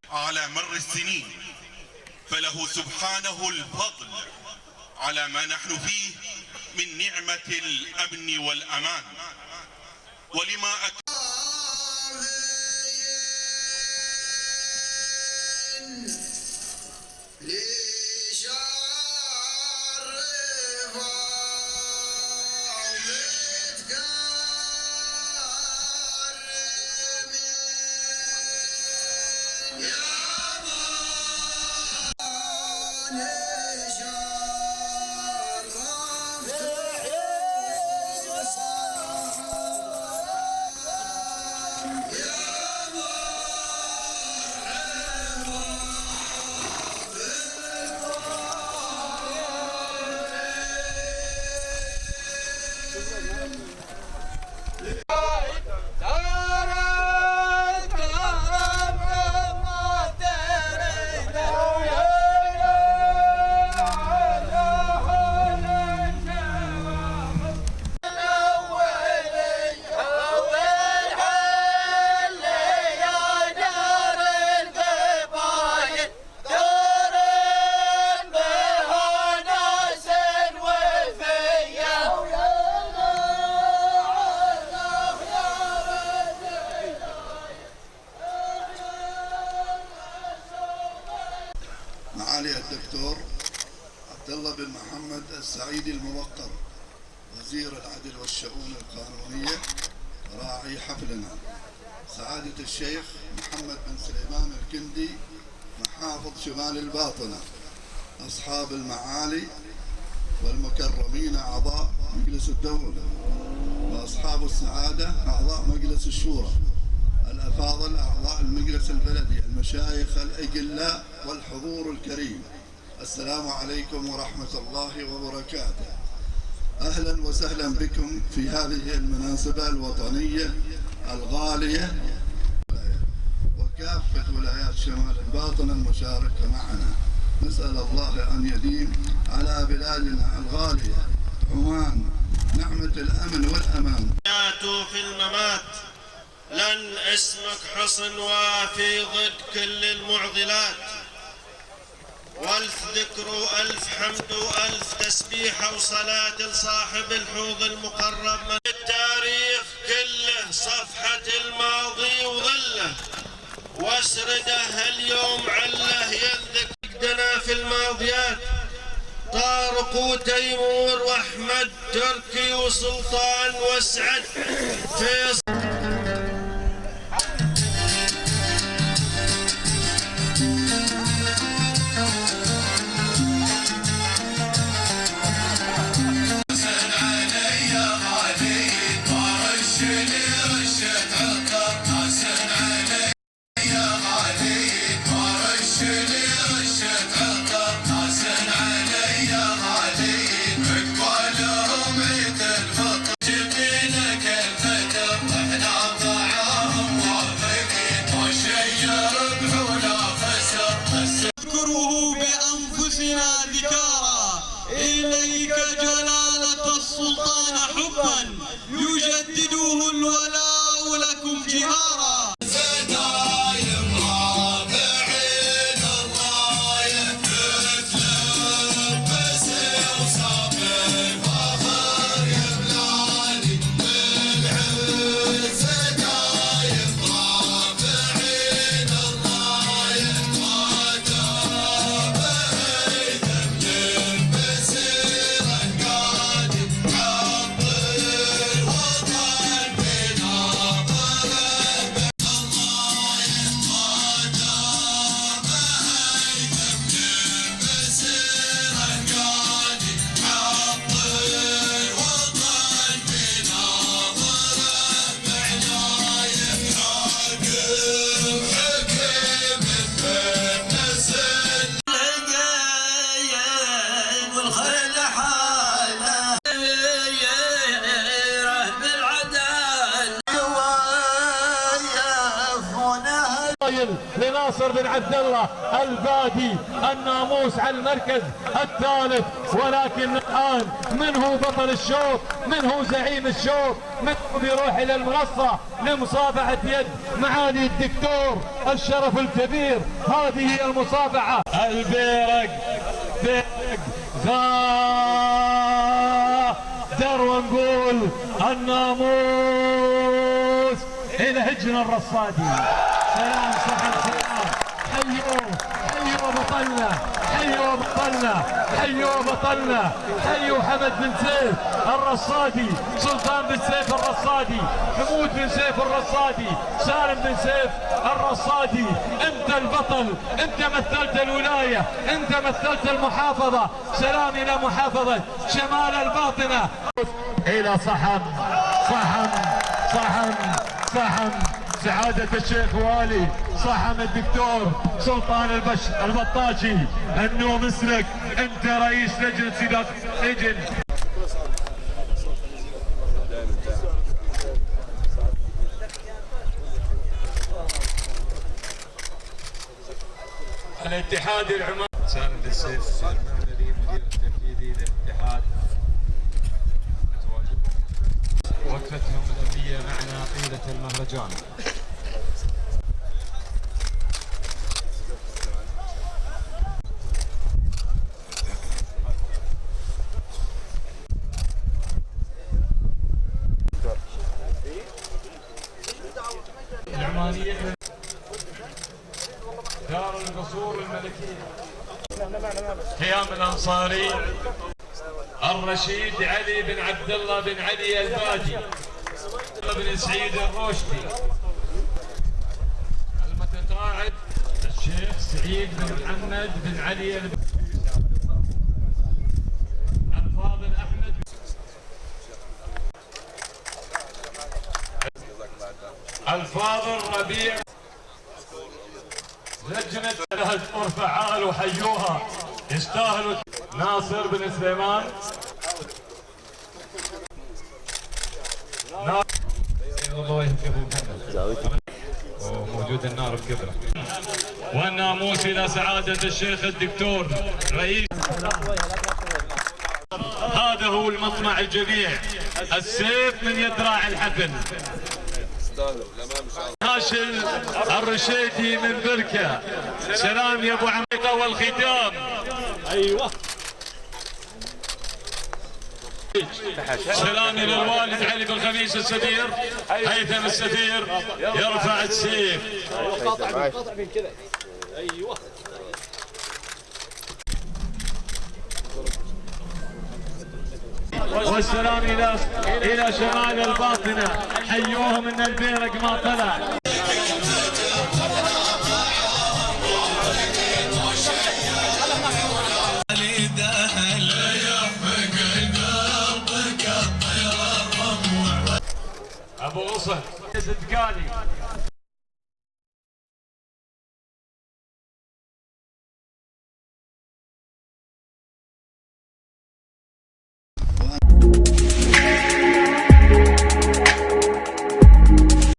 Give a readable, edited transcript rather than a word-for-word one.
على مر السنين، فله سبحانه الفضل على ما نحن فيه من نعمة الأمن والأمان. ولما معالي الدكتور عبد الله بن محمد السعيدي الموقر وزير العدل والشؤون القانونية راعي حفلنا، سعادة الشيخ محمد بن سليمان الكندي محافظ شمال الباطنة، أصحاب المعالي والمكرمين أعضاء مجلس الدولة وأصحاب السعادة أعضاء مجلس الشورى، الأفاضل أعضاء المجلس البلدي، المشايخ الأجلاء والحضور الكريم، السلام عليكم ورحمة الله وبركاته. أهلا وسهلا بكم في هذه المناسبة الوطنية الغالية وكافة ولايات شمال الباطنة المشاركة معنا. نسأل الله أن يديم على بلادنا الغالية عمان نعمة الأمن والأمان. في الممات لن اسمك حصن وافي ضد كل المعضلات، والف ذكر والف حمد والف تسبيح وصلاة لصاحب الحوض المقرب من التاريخ كله، صفحة الماضي وظله واسرده اليوم عله ينذكرنا في الماضيات، طارق وتيمور واحمد تركي وسلطان وسعد فيصل. ناصر بن عبد الله البادي الناموس على المركز الثالث. ولكن الآن من هو بطل الشوط؟ من هو زعيم الشوط؟ من هو بيروح إلى المنصة لمصافحة يد معالي الدكتور الشرف الكبير؟ هذه هي المصافحة. البيرق غادر ونقول الناموس إلى هجن الرصادي. سلام سلام سلام. حيوا بطلنا، حيوا بطلنا، حيوا بطلنا، حيوا حمد بن سيف الرصادي، سلطان بن سيف الرصادي، حمود بن سيف الرصادي، سالم بن سيف الرصادي. انت البطل، انت مثلت الولايه، انت مثلت المحافظه. سلام الى محافظه شمال الباطنه. الى صحن سعادة الشيخ والي صحن الدكتور سلطان البطاشي. انه مسلك، انت رئيس لجنة سداد لجن. الاتحاد العماني سالم بن سيف المهندي مدير التنفيذي للاتحاد. وقفتهم الأمنية معنا طيلة المهرجان. العمانية دار القصور الملكية. خيام الأنصاري الرشيد علي بن عبد الله بن علي البادي بن سعيد الروشدي. المتقاعد الشيخ سعيد بن محمد بن علي الفاضل احمد. الفاضل ربيع. لجنة اذكر فعال وحيوها يستاهلوا. ناصر بن سليمان. الله يهديك ابو محمد. موجود النار بكبره. والناموس الى سعاده الشيخ الدكتور رئيس. هذا هو المطمع الجميع. السيف من يد راعي الحفل. هاشم الرشيدي من بركه. سلام يا ابو عميقه والختام. ايوه. سلام الى الوالد علي بن خميس السفير هيثم السفير يرفع السيف. قاطع من كذا. ايوه. والسلام الى شمال الباطنه. حيوهم ان البيرق ما طلع. ابو غصن الدقالي